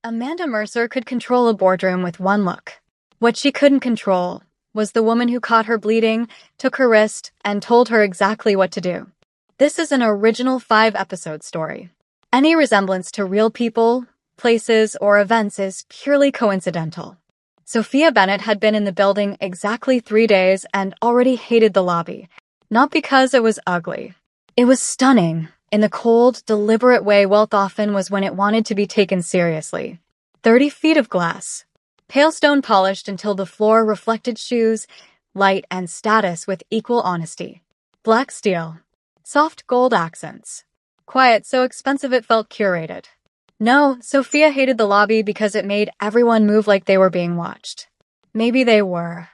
Amanda Mercer could control a boardroom with one look. What she couldn't control was the woman who caught her bleeding, took her wrist, and told her exactly what to do. This is an original 5-episode story. Any resemblance to real people, places, or events is purely coincidental. Sophia Bennett had been in the building exactly 3 days and already hated the lobby. Not because it was ugly. It was stunning, in the cold, deliberate way wealth often was when it wanted to be taken seriously. 30 feet of glass. Pale stone polished until the floor reflected shoes, light, and status with equal honesty. Black steel. Soft gold accents. Quiet, so expensive it felt curated. No, Sophia hated the lobby because it made everyone move like they were being watched. Maybe they were.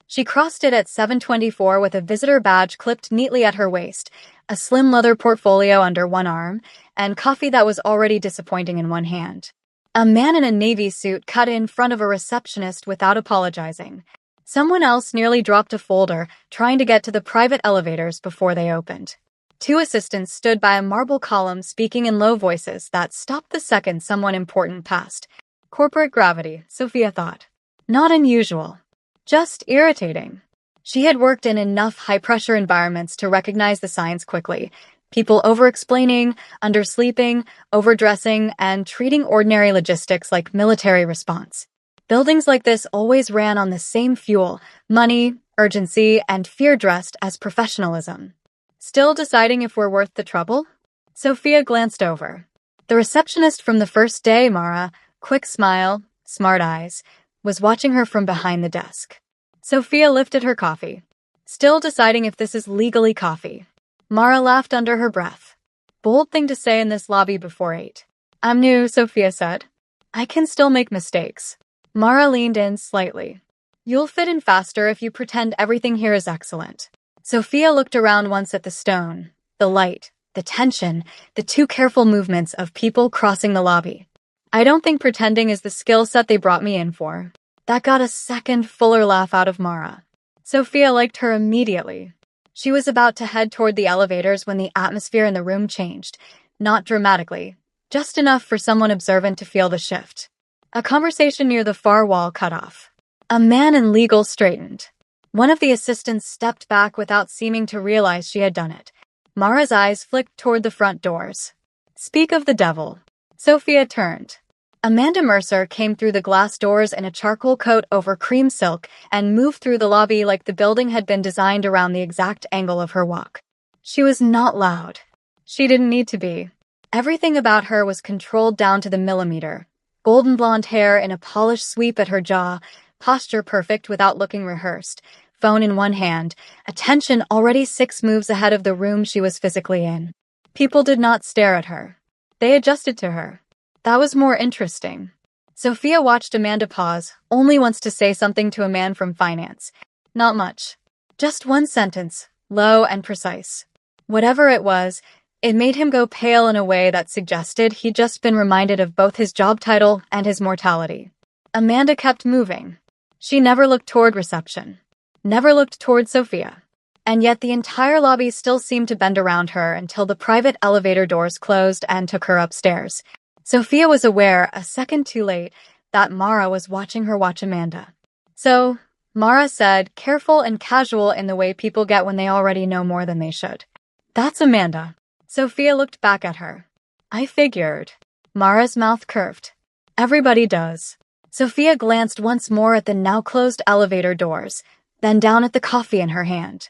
She crossed it at 7:24 with a visitor badge clipped neatly at her waist, a slim leather portfolio under one arm, and coffee that was already disappointing in one hand. A man in a navy suit cut in front of a receptionist without apologizing. Someone else nearly dropped a folder, trying to get to the private elevators before they opened. 2 assistants stood by a marble column speaking in low voices that stopped the second someone important passed. Corporate gravity, Sophia thought. Not unusual. Just irritating. She had worked in enough high-pressure environments to recognize the signs quickly. People over-explaining, undersleeping, overdressing, and treating ordinary logistics like military response. Buildings like this always ran on the same fuel, money, urgency, and fear dressed as professionalism. Still deciding if we're worth the trouble? Sophia glanced over. The receptionist from the first day, Mara, quick smile, smart eyes, was watching her from behind the desk. Sophia lifted her coffee. Still deciding if this is legally coffee. Mara laughed under her breath. Bold thing to say in this lobby before 8. I'm new, Sophia said. I can still make mistakes. Mara leaned in slightly. You'll fit in faster if you pretend everything here is excellent. Sophia looked around once at the stone, the light, the tension, the 2 careful movements of people crossing the lobby. I don't think pretending is the skill set they brought me in for. That got a second, fuller laugh out of Mara. Sophia liked her immediately. She was about to head toward the elevators when the atmosphere in the room changed. Not dramatically, just enough for someone observant to feel the shift. A conversation near the far wall cut off. A man in legal straightened. One of the assistants stepped back without seeming to realize she had done it. Mara's eyes flicked toward the front doors. Speak of the devil. Sophia turned. Amanda Mercer came through the glass doors in a charcoal coat over cream silk and moved through the lobby like the building had been designed around the exact angle of her walk. She was not loud. She didn't need to be. Everything about her was controlled down to the millimeter. Golden blonde hair in a polished sweep at her jaw, posture perfect without looking rehearsed, phone in one hand, attention already 6 moves ahead of the room she was physically in. People did not stare at her. They adjusted to her. That was more interesting. Sophia watched Amanda pause, only once to say something to a man from finance. Not much. Just one sentence, low and precise. Whatever it was, it made him go pale in a way that suggested he'd just been reminded of both his job title and his mortality. Amanda kept moving. She never looked toward reception. Never looked toward Sophia. And yet the entire lobby still seemed to bend around her until the private elevator doors closed and took her upstairs. Sophia was aware, a second too late, that Mara was watching her watch Amanda. So, Mara said, careful and casual in the way people get when they already know more than they should. That's Amanda. Sophia looked back at her. I figured. Mara's mouth curved. Everybody does. Sophia glanced once more at the now closed elevator doors, then down at the coffee in her hand.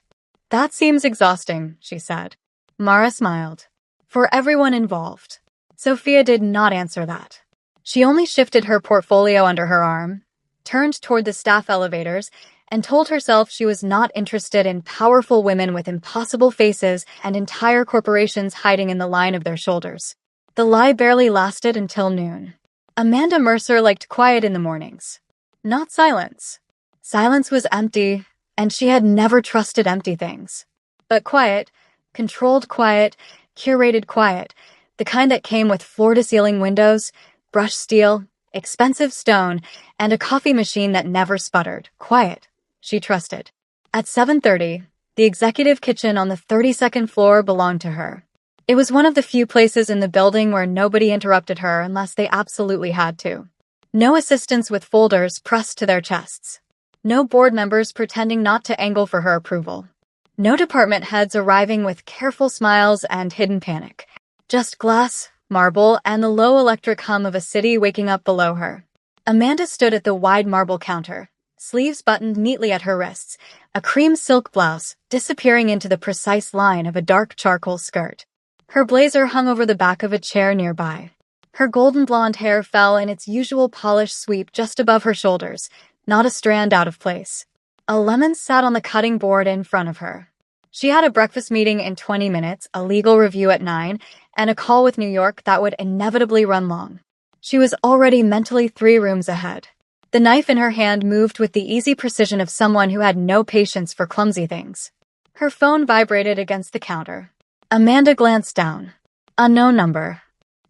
That seems exhausting, she said. Mara smiled. For everyone involved. Sophia did not answer that. She only shifted her portfolio under her arm, turned toward the staff elevators, and told herself she was not interested in powerful women with impossible faces and entire corporations hiding in the line of their shoulders. The lie barely lasted until noon. Amanda Mercer liked quiet in the mornings. Not silence. Silence was empty, and she had never trusted empty things. But quiet, controlled quiet, curated quiet, the kind that came with floor-to-ceiling windows, brushed steel, expensive stone, and a coffee machine that never sputtered. Quiet, she trusted. At 7:30, the executive kitchen on the 32nd floor belonged to her. It was one of the few places in the building where nobody interrupted her unless they absolutely had to. No assistants with folders pressed to their chests. No board members pretending not to angle for her approval. No department heads arriving with careful smiles and hidden panic. Just glass, marble, and the low electric hum of a city waking up below her. Amanda stood at the wide marble counter, sleeves buttoned neatly at her wrists, a cream silk blouse disappearing into the precise line of a dark charcoal skirt. Her blazer hung over the back of a chair nearby. Her golden blonde hair fell in its usual polished sweep just above her shoulders, not a strand out of place. A lemon sat on the cutting board in front of her. She had a breakfast meeting in 20 minutes, a legal review at 9, and a call with New York that would inevitably run long. She was already mentally 3 rooms ahead. The knife in her hand moved with the easy precision of someone who had no patience for clumsy things. Her phone vibrated against the counter. Amanda glanced down. Unknown number.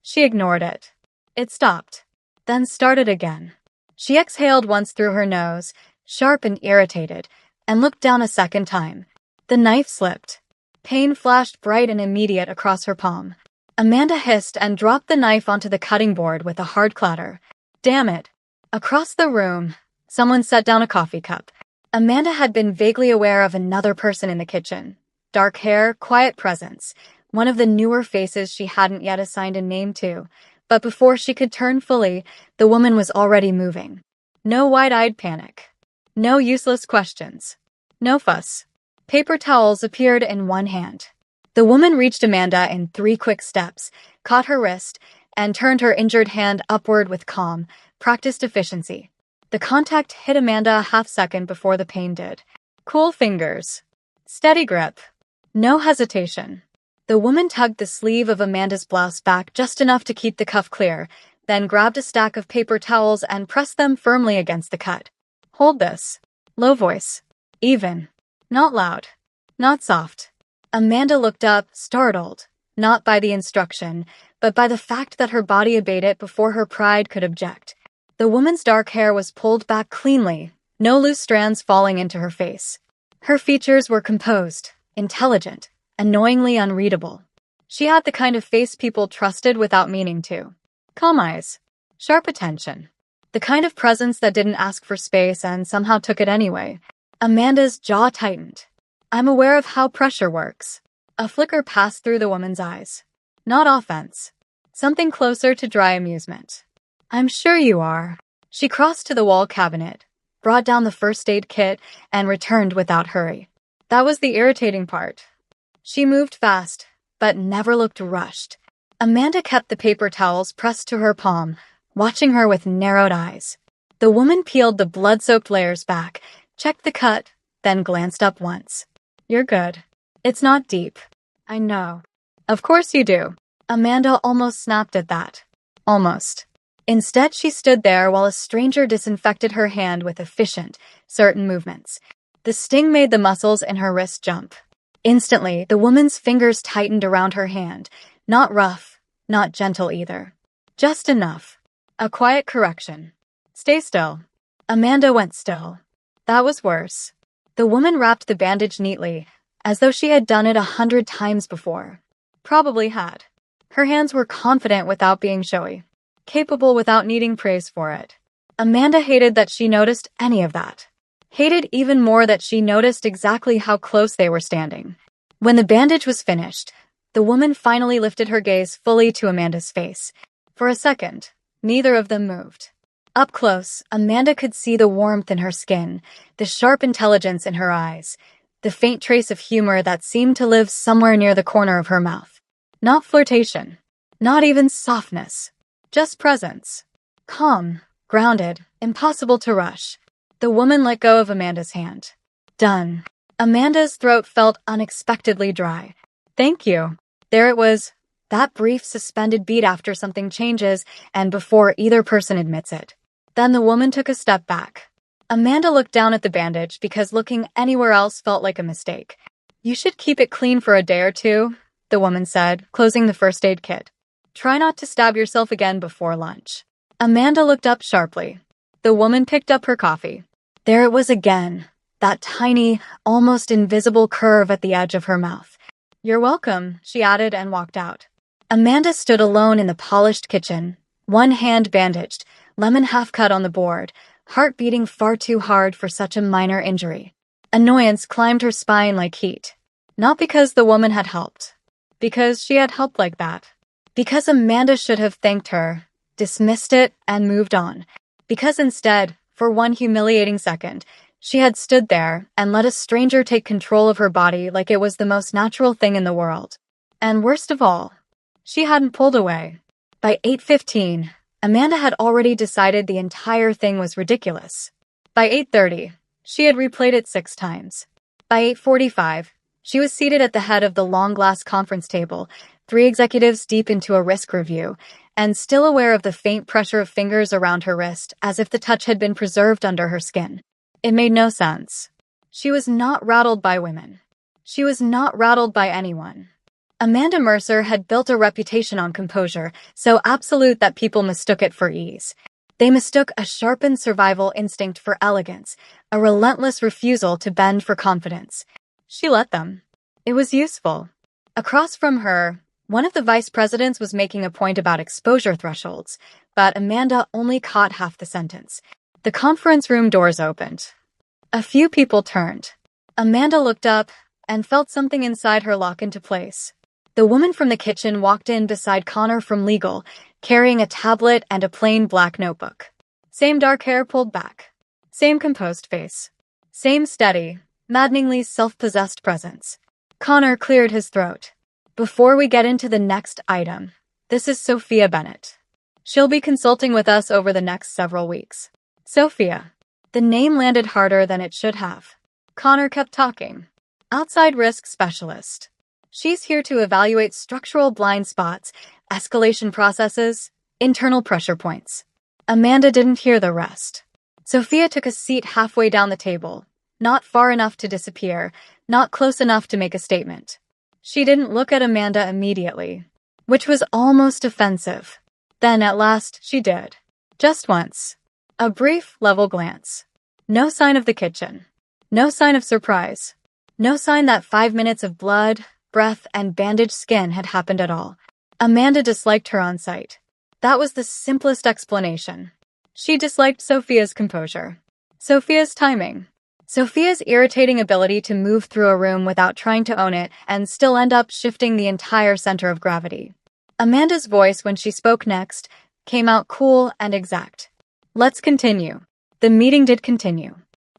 She ignored it. It stopped, then started again. She exhaled once through her nose, sharp and irritated, and looked down a second time. The knife slipped. Pain flashed bright and immediate across her palm. Amanda hissed and dropped the knife onto the cutting board with a hard clatter. Damn it. Across the room, someone set down a coffee cup. Amanda had been vaguely aware of another person in the kitchen. Dark hair, quiet presence. One of the newer faces she hadn't yet assigned a name to. But before she could turn fully, the woman was already moving. No wide-eyed panic. No useless questions. No fuss. Paper towels appeared in one hand. The woman reached Amanda in 3 quick steps, caught her wrist, and turned her injured hand upward with calm, practiced efficiency. The contact hit Amanda a half-second before the pain did. Cool fingers. Steady grip. No hesitation. The woman tugged the sleeve of Amanda's blouse back just enough to keep the cuff clear, then grabbed a stack of paper towels and pressed them firmly against the cut. Hold this. Low voice. Even. Not loud. Not soft. Amanda looked up, startled, not by the instruction, but by the fact that her body obeyed it before her pride could object. The woman's dark hair was pulled back cleanly, no loose strands falling into her face. Her features were composed, intelligent, annoyingly unreadable. She had the kind of face people trusted without meaning to. Calm eyes. Sharp attention. The kind of presence that didn't ask for space and somehow took it anyway. Amanda's jaw tightened. I'm aware of how pressure works. A flicker passed through the woman's eyes. Not offense. Something closer to dry amusement. I'm sure you are. She crossed to the wall cabinet, brought down the first aid kit, and returned without hurry. That was the irritating part. She moved fast, but never looked rushed. Amanda kept the paper towels pressed to her palm, watching her with narrowed eyes. The woman peeled the blood-soaked layers back, checked the cut, then glanced up once. You're good. It's not deep. I know. Of course you do. Amanda almost snapped at that. Almost. Instead, she stood there while a stranger disinfected her hand with efficient, certain movements. The sting made the muscles in her wrist jump. Instantly, the woman's fingers tightened around her hand. Not rough, not gentle either. Just enough. A quiet correction. Stay still. Amanda went still. That was worse. The woman wrapped the bandage neatly, as though she had done it 100 times before. Probably had. Her hands were confident without being showy. Capable without needing praise for it. Amanda hated that she noticed any of that. Hated even more that she noticed exactly how close they were standing. When the bandage was finished, the woman finally lifted her gaze fully to Amanda's face. For a second, neither of them moved. Up close, Amanda could see the warmth in her skin, the sharp intelligence in her eyes, the faint trace of humor that seemed to live somewhere near the corner of her mouth. Not flirtation. Not even softness. Just presence. Calm, grounded, impossible to rush. The woman let go of Amanda's hand. Done. Amanda's throat felt unexpectedly dry. Thank you. There it was. That brief suspended beat after something changes and before either person admits it. Then the woman took a step back. Amanda looked down at the bandage because looking anywhere else felt like a mistake. You should keep it clean for a day or two, the woman said, closing the first aid kit. Try not to stab yourself again before lunch. Amanda looked up sharply. The woman picked up her coffee. There it was again, that tiny, almost invisible curve at the edge of her mouth. You're welcome, she added and walked out. Amanda stood alone in the polished kitchen, one hand bandaged, lemon half cut on the board, heart beating far too hard for such a minor injury. Annoyance climbed her spine like heat. Not because the woman had helped. Because she had helped like that. Because Amanda should have thanked her, dismissed it, and moved on. Because instead, for one humiliating second, she had stood there and let a stranger take control of her body like it was the most natural thing in the world. And worst of all, she hadn't pulled away. By 8:15, Amanda had already decided the entire thing was ridiculous. By 8:30, she had replayed it 6 times. By 8:45, she was seated at the head of the long glass conference table, 3 executives deep into a risk review, and still aware of the faint pressure of fingers around her wrist as if the touch had been preserved under her skin. It made no sense. She was not rattled by women. She was not rattled by anyone. Amanda Mercer had built a reputation on composure, so absolute that people mistook it for ease. They mistook a sharpened survival instinct for elegance, a relentless refusal to bend for confidence. She let them. It was useful. Across from her, one of the vice presidents was making a point about exposure thresholds, but Amanda only caught half the sentence. The conference room doors opened. A few people turned. Amanda looked up and felt something inside her lock into place. The woman from the kitchen walked in beside Connor from legal, carrying a tablet and a plain black notebook. Same dark hair pulled back. Same composed face. Same steady, maddeningly self-possessed presence. Connor cleared his throat. Before we get into the next item, this is Sofia Bennett. She'll be consulting with us over the next several weeks. Sofia. The name landed harder than it should have. Connor kept talking. Outside risk specialist. She's here to evaluate structural blind spots, escalation processes, internal pressure points. Amanda didn't hear the rest. Sofia took a seat halfway down the table, not far enough to disappear, not close enough to make a statement. She didn't look at Amanda immediately, which was almost offensive. Then at last she did. Just once. A brief, level glance. No sign of the kitchen. No sign of surprise. No sign that 5 minutes of blood, breath, and bandaged skin had happened at all. Amanda disliked her on sight. That was the simplest explanation. She disliked Sofia's composure. Sofia's timing. Sofia's irritating ability to move through a room without trying to own it and still end up shifting the entire center of gravity. Amanda's voice, when she spoke next, came out cool and exact. Let's continue. The meeting did continue.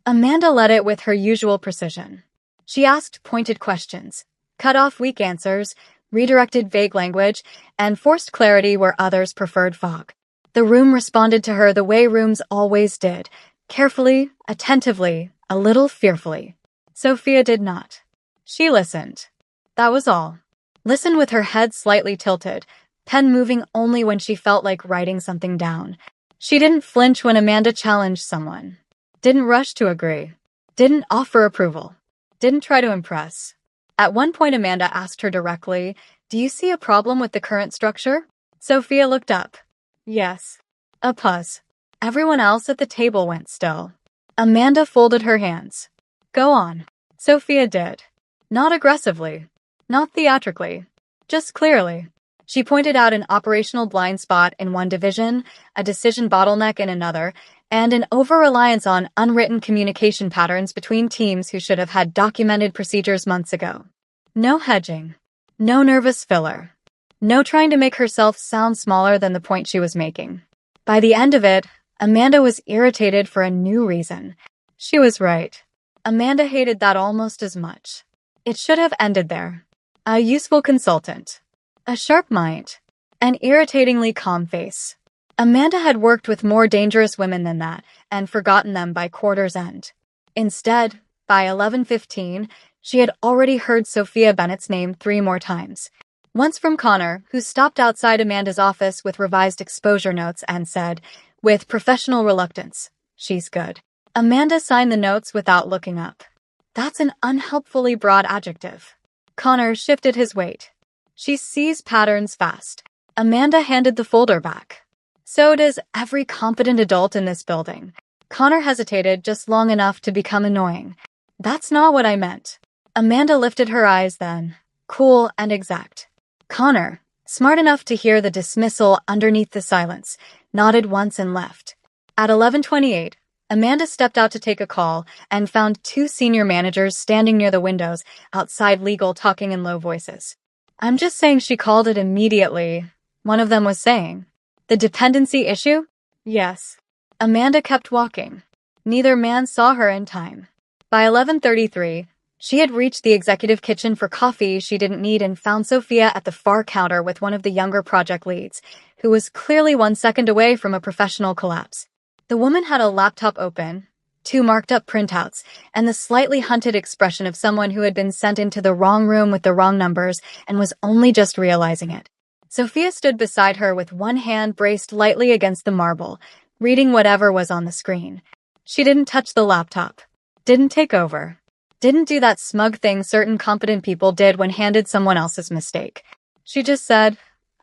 Amanda led it with her usual precision. She asked pointed questions, cut off weak answers, redirected vague language, and forced clarity where others preferred fog. The room responded to her the way rooms always did, carefully, attentively, a little fearfully. Sofia did not. She listened. That was all. Listened with her head slightly tilted, pen moving only when she felt like writing something down. She didn't flinch when Amanda challenged someone. Didn't rush to agree. Didn't offer approval. Didn't try to impress. At one point, Amanda asked her directly, "Do you see a problem with the current structure?" Sofia looked up. Yes. A pause. Everyone else at the table went still. Amanda folded her hands. Go on. Sofia did. Not aggressively. Not theatrically. Just clearly. She pointed out an operational blind spot in one division, a decision bottleneck in another, and an over-reliance on unwritten communication patterns between teams who should have had documented procedures months ago. No hedging. No nervous filler. No trying to make herself sound smaller than the point she was making. By the end of it, Amanda was irritated for a new reason. She was right. Amanda hated that almost as much. It should have ended there. A useful consultant. A sharp mind. An irritatingly calm face. Amanda had worked with more dangerous women than that, and forgotten them by quarter's end. Instead, by 11:15, she had already heard Sofia Bennett's name 3 more times. Once from Connor, who stopped outside Amanda's office with revised exposure notes and said, with professional reluctance, "She's good." Amanda signed the notes without looking up. That's an unhelpfully broad adjective. Connor shifted his weight. She sees patterns fast. Amanda handed the folder back. So does every competent adult in this building. Connor hesitated just long enough to become annoying. That's not what I meant. Amanda lifted her eyes then, cool and exact. Connor, smart enough to hear the dismissal underneath the silence, nodded once and left. At 11:28, Amanda stepped out to take a call and found two senior managers standing near the windows outside legal talking in low voices. "I'm just saying she called it immediately," one of them was saying. "The dependency issue?" "Yes." Amanda kept walking. Neither man saw her in time. By 11:33, she had reached the executive kitchen for coffee she didn't need and found Sofia at the far counter with one of the younger project leads, who was clearly 1 second away from a professional collapse. The woman had a laptop open, two marked-up printouts, and the slightly hunted expression of someone who had been sent into the wrong room with the wrong numbers and was only just realizing it. Sofia stood beside her with one hand braced lightly against the marble, reading whatever was on the screen. She didn't touch the laptop. Didn't take over. Didn't do that smug thing certain competent people did when handed someone else's mistake. She just said,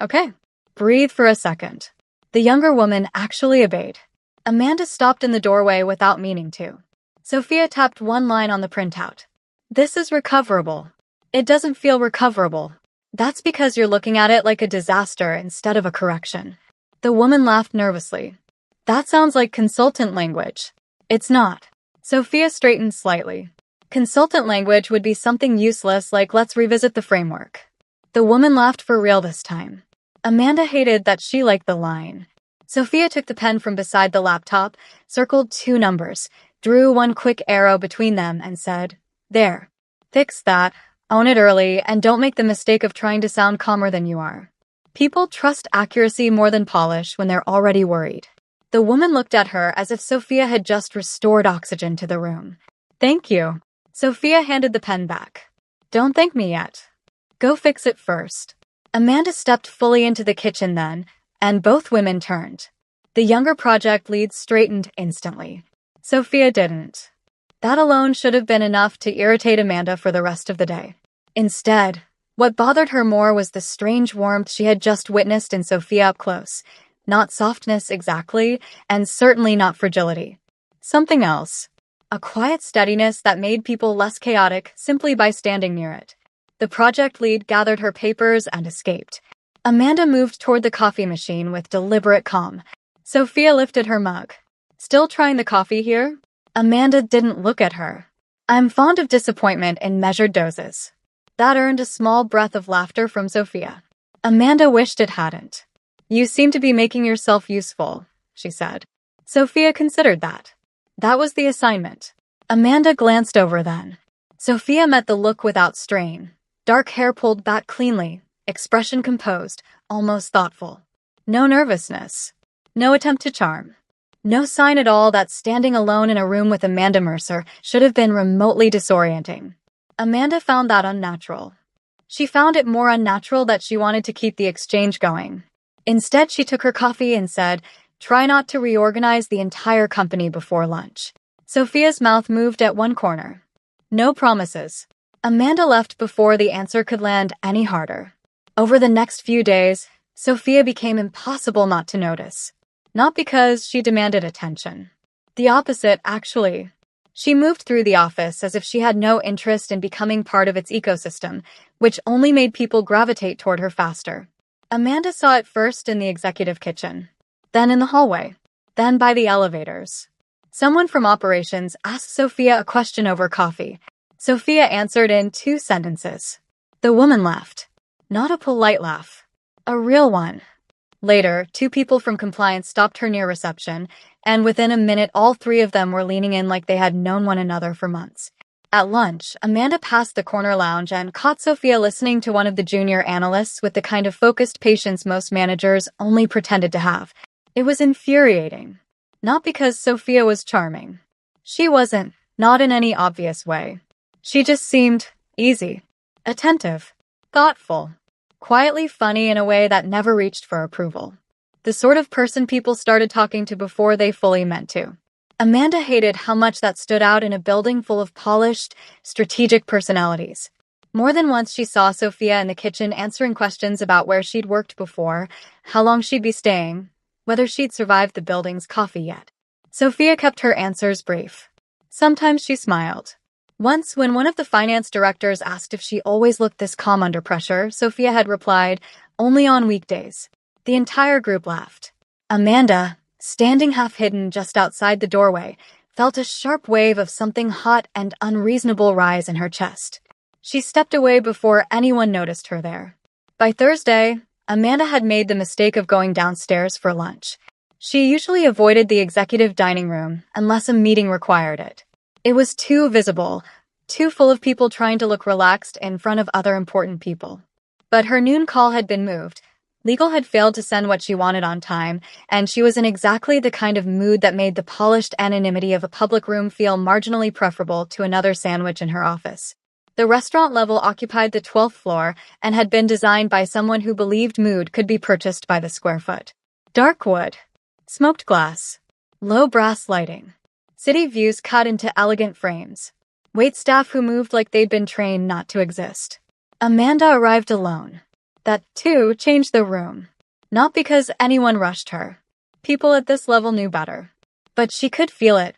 "Okay." Breathe for a second. The younger woman actually obeyed. Amanda stopped in the doorway without meaning to. Sofia tapped one line on the printout. "This is recoverable." "It doesn't feel recoverable." "That's because you're looking at it like a disaster instead of a correction." The woman laughed nervously. "That sounds like consultant language." "It's not." Sofia straightened slightly. Consultant language would be something useless like "let's revisit the framework." The woman laughed for real this time. Amanda hated that she liked the line. Sofia took the pen from beside the laptop, circled two numbers, drew one quick arrow between them, and said, "There. Fix that, own it early, and don't make the mistake of trying to sound calmer than you are." People trust accuracy more than polish when they're already worried. The woman looked at her as if Sofia had just restored oxygen to the room. "Thank you." Sofia handed the pen back. "Don't thank me yet. Go fix it first." Amanda stepped fully into the kitchen then, and both women turned. The younger project lead straightened instantly. Sofia didn't. That alone should have been enough to irritate Amanda for the rest of the day. Instead, what bothered her more was the strange warmth she had just witnessed in Sofia up close. Not softness exactly, and certainly not fragility. Something else. A quiet steadiness that made people less chaotic simply by standing near it. The project lead gathered her papers and escaped. Amanda moved toward the coffee machine with deliberate calm. Sofia lifted her mug. "Still trying the coffee here?" Amanda didn't look at her. "I'm fond of disappointment in measured doses." That earned a small breath of laughter from Sofia. Amanda wished it hadn't. "You seem to be making yourself useful," she said. Sofia considered that. That was the assignment. Amanda glanced over then. Sofia met the look without strain. Dark hair pulled back cleanly, expression composed, almost thoughtful. No nervousness. No attempt to charm. No sign at all that standing alone in a room with Amanda Mercer should have been remotely disorienting. Amanda found that unnatural. She found it more unnatural that she wanted to keep the exchange going. Instead, she took her coffee and said, "Try not to reorganize the entire company before lunch." Sofia's mouth moved at one corner. "No promises." Amanda left before the answer could land any harder. Over the next few days, Sofia became impossible not to notice. Not because she demanded attention. The opposite, actually. She moved through the office as if she had no interest in becoming part of its ecosystem, which only made people gravitate toward her faster. Amanda saw it first in the executive kitchen, then in the hallway, then by the elevators. Someone from operations asked Sofia a question over coffee. Sofia answered in 2 sentences. The woman laughed. Not a polite laugh. A real one. Later, 2 people from compliance stopped her near reception, and within a minute all 3 of them were leaning in like they had known one another for months. At lunch, Amanda passed the corner lounge and caught Sofia listening to one of the junior analysts with the kind of focused patience most managers only pretended to have. It was infuriating. Not because Sofia was charming. She wasn't, not in any obvious way. She just seemed easy, attentive, thoughtful, quietly funny in a way that never reached for approval. The sort of person people started talking to before they fully meant to. Amanda hated how much that stood out in a building full of polished, strategic personalities. More than once she saw Sofia in the kitchen answering questions about where she'd worked before, how long she'd be staying, whether she'd survived the building's coffee yet. Sofia kept her answers brief. Sometimes she smiled. Once, when one of the finance directors asked if she always looked this calm under pressure, Sofia had replied, "Only on weekdays." The entire group laughed. Amanda, standing half-hidden just outside the doorway, felt a sharp wave of something hot and unreasonable rise in her chest. She stepped away before anyone noticed her there. By Thursday, Amanda had made the mistake of going downstairs for lunch. She usually avoided the executive dining room unless a meeting required it. It was too visible, too full of people trying to look relaxed in front of other important people. But her noon call had been moved. Legal had failed to send what she wanted on time, and she was in exactly the kind of mood that made the polished anonymity of a public room feel marginally preferable to another sandwich in her office. The restaurant level occupied the 12th floor and had been designed by someone who believed mood could be purchased by the square foot. Dark wood, smoked glass, low brass lighting. City views cut into elegant frames. Waitstaff who moved like they'd been trained not to exist. Amanda arrived alone. That, too, changed the room. Not because anyone rushed her. People at this level knew better. But she could feel it.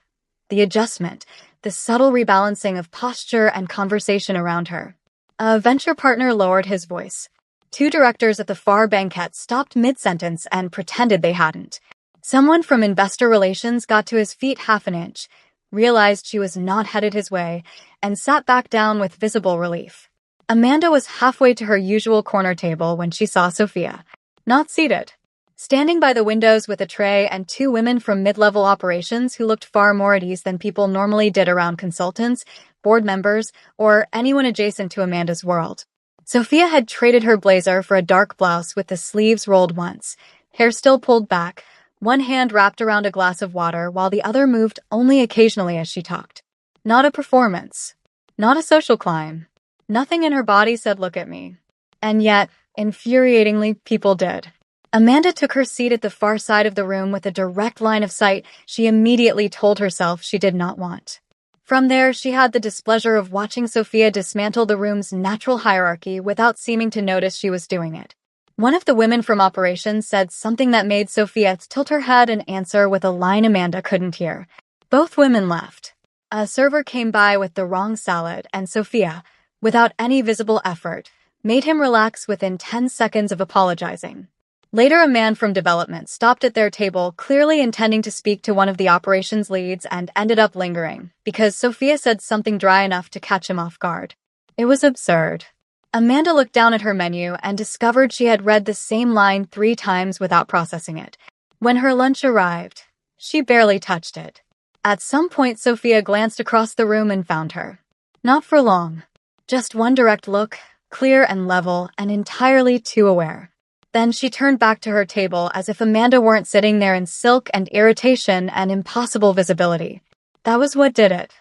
The adjustment, the subtle rebalancing of posture and conversation around her. A venture partner lowered his voice. Two directors at the far banquette stopped mid-sentence and pretended they hadn't. Someone from investor relations got to his feet half an inch, realized she was not headed his way, and sat back down with visible relief. Amanda was halfway to her usual corner table when she saw Sofia. Not seated. Standing by the windows with a tray and two women from mid-level operations who looked far more at ease than people normally did around consultants, board members, or anyone adjacent to Amanda's world. Sofia had traded her blazer for a dark blouse with the sleeves rolled once, hair still pulled back, one hand wrapped around a glass of water while the other moved only occasionally as she talked. Not a performance. Not a social climb. Nothing in her body said, "Look at me." And yet, infuriatingly, people did. Amanda took her seat at the far side of the room with a direct line of sight she immediately told herself she did not want. From there, she had the displeasure of watching Sofia dismantle the room's natural hierarchy without seeming to notice she was doing it. One of the women from operations said something that made Sofia tilt her head and answer with a line Amanda couldn't hear. Both women left. A server came by with the wrong salad, and Sofia, without any visible effort, made him relax within 10 seconds of apologizing. Later, a man from development stopped at their table, clearly intending to speak to one of the operations leads, and ended up lingering, because Sofia said something dry enough to catch him off guard. It was absurd. Amanda looked down at her menu and discovered she had read the same line 3 times without processing it. When her lunch arrived, she barely touched it. At some point, Sofia glanced across the room and found her. Not for long. Just one direct look, clear and level, and entirely too aware. Then she turned back to her table as if Amanda weren't sitting there in silk and irritation and impossible visibility. That was what did it.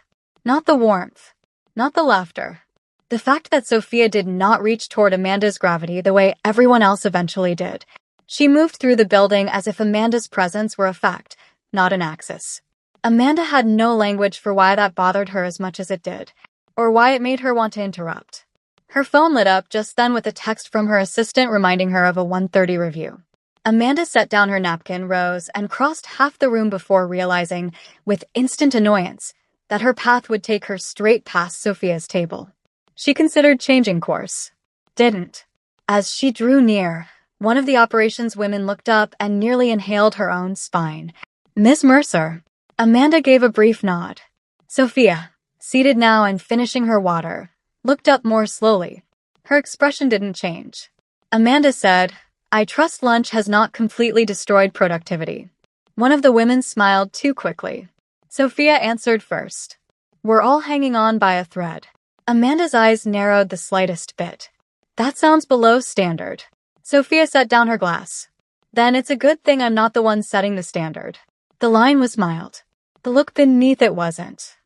Not the warmth. Not the laughter. The fact that Sofia did not reach toward Amanda's gravity the way everyone else eventually did. She moved through the building as if Amanda's presence were a fact, not an axis. Amanda had no language for why that bothered her as much as it did, or why it made her want to interrupt. Her phone lit up just then with a text from her assistant reminding her of a 1:30 review. Amanda set down her napkin, rose, and crossed half the room before realizing, with instant annoyance, that her path would take her straight past Sofia's table. She considered changing course. Didn't. As she drew near, one of the operations women looked up and nearly inhaled her own spine. "Miss Mercer." Amanda gave a brief nod. Sofia, seated now and finishing her water, looked up more slowly. Her expression didn't change. Amanda said, "I trust lunch has not completely destroyed productivity." One of the women smiled too quickly. Sofia answered first. "We're all hanging on by a thread." Amanda's eyes narrowed the slightest bit. "That sounds below standard." Sofia set down her glass. "Then it's a good thing I'm not the one setting the standard." The line was mild. The look beneath it wasn't.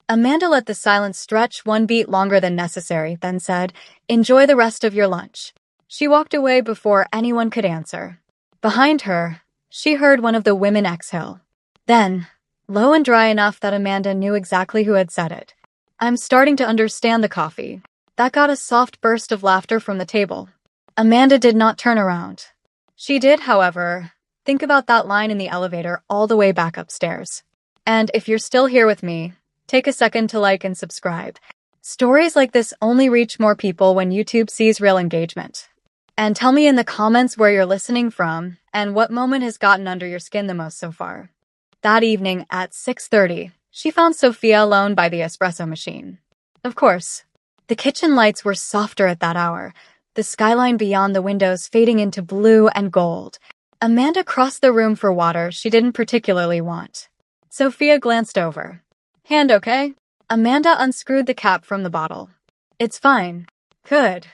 Amanda let the silence stretch one beat longer than necessary, then said, "Enjoy the rest of your lunch." She walked away before anyone could answer. Behind her, she heard one of the women exhale. Then, low and dry enough that Amanda knew exactly who had said it, "I'm starting to understand the coffee." That got a soft burst of laughter from the table. Amanda did not turn around. She did, however, think about that line in the elevator all the way back upstairs. "And if you're still here with me, Take a second to like and subscribe. Stories like this only reach more people when YouTube sees real engagement. And tell me in the comments where you're listening from and what moment has gotten under your skin the most so far. That evening at 6:30, she found Sofia alone by the espresso machine. Of course, the kitchen lights were softer at that hour, the skyline beyond the windows fading into blue and gold. Amanda crossed the room for water she didn't particularly want. Sofia glanced over. Hand okay? Amanda unscrewed the cap from the bottle. It's fine. Good.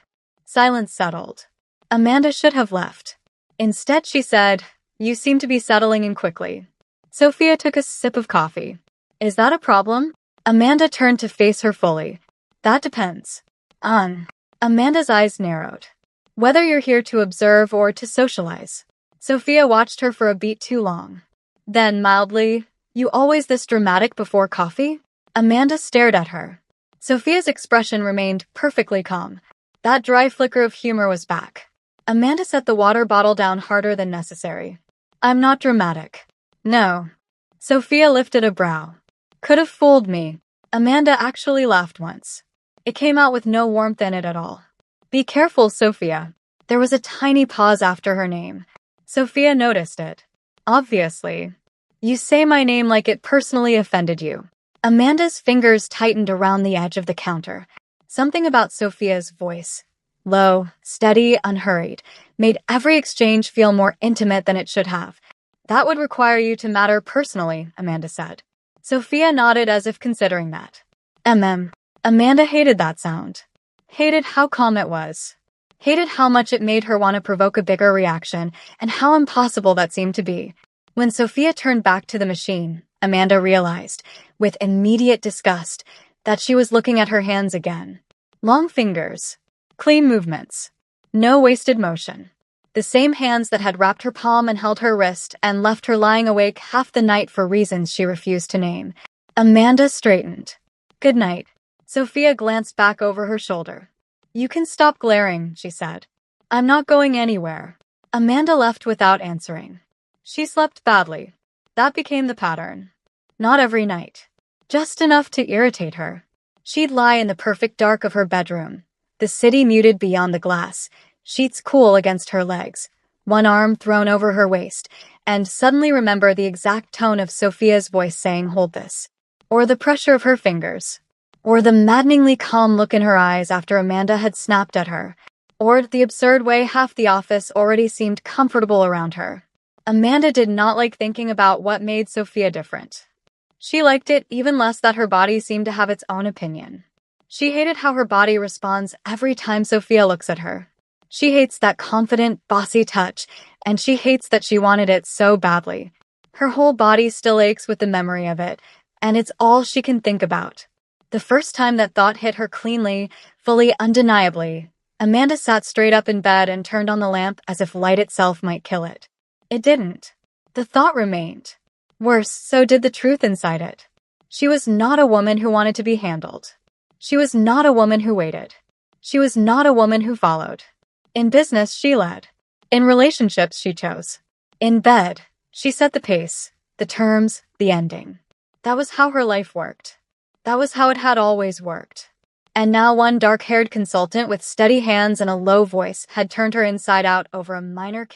Silence settled. Amanda should have left. Instead, she said, You seem to be settling in quickly. Sofia took a sip of coffee. Is that a problem? Amanda turned to face her fully. That depends. Amanda's eyes narrowed. Whether you're here to observe or to socialize. Sofia watched her for a beat too long. Then, mildly, You always this dramatic before coffee? Amanda stared at her. Sofia's expression remained perfectly calm. That dry flicker of humor was back. Amanda set the water bottle down harder than necessary. I'm not dramatic. No. Sofia lifted a brow. Could have fooled me. Amanda actually laughed once. It came out with no warmth in it at all. Be careful, Sofia. There was a tiny pause after her name. Sofia noticed it. Obviously. You say my name like it personally offended you. Amanda's fingers tightened around the edge of the counter. Something about Sofia's voice, low, steady, unhurried, made every exchange feel more intimate than it should have. That would require you to matter personally, Amanda said. Sofia nodded as if considering that. Amanda hated that sound. Hated how calm it was. Hated how much it made her want to provoke a bigger reaction, and how impossible that seemed to be. When Sofia turned back to the machine, Amanda realized, with immediate disgust, that she was looking at her hands again. Long fingers. Clean movements. No wasted motion. The same hands that had wrapped her palm and held her wrist and left her lying awake half the night for reasons she refused to name. Amanda straightened. Good night. Sofia glanced back over her shoulder. You can stop glaring, she said. I'm not going anywhere. Amanda left without answering. She slept badly. That became the pattern. Not every night. Just enough to irritate her. She'd lie in the perfect dark of her bedroom, the city muted beyond the glass, sheets cool against her legs, one arm thrown over her waist, and suddenly remember the exact tone of Sofia's voice saying, Hold this. Or the pressure of her fingers. Or the maddeningly calm look in her eyes after Amanda had snapped at her. Or the absurd way half the office already seemed comfortable around her. Amanda did not like thinking about what made Sofia different. She liked it even less that her body seemed to have its own opinion. She hated how her body responds every time Sofia looks at her. She hates that confident, bossy touch, and she hates that she wanted it so badly. Her whole body still aches with the memory of it, and it's all she can think about. The first time that thought hit her cleanly, fully, undeniably, Amanda sat straight up in bed and turned on the lamp as if light itself might kill it. It didn't. The thought remained. Worse, so did the truth inside it. She was not a woman who wanted to be handled. She was not a woman who waited. She was not a woman who followed. In business, she led. In relationships, she chose. In bed, she set the pace, the terms, the ending. That was how her life worked. That was how it had always worked. And now one dark-haired consultant with steady hands and a low voice had turned her inside out over a minor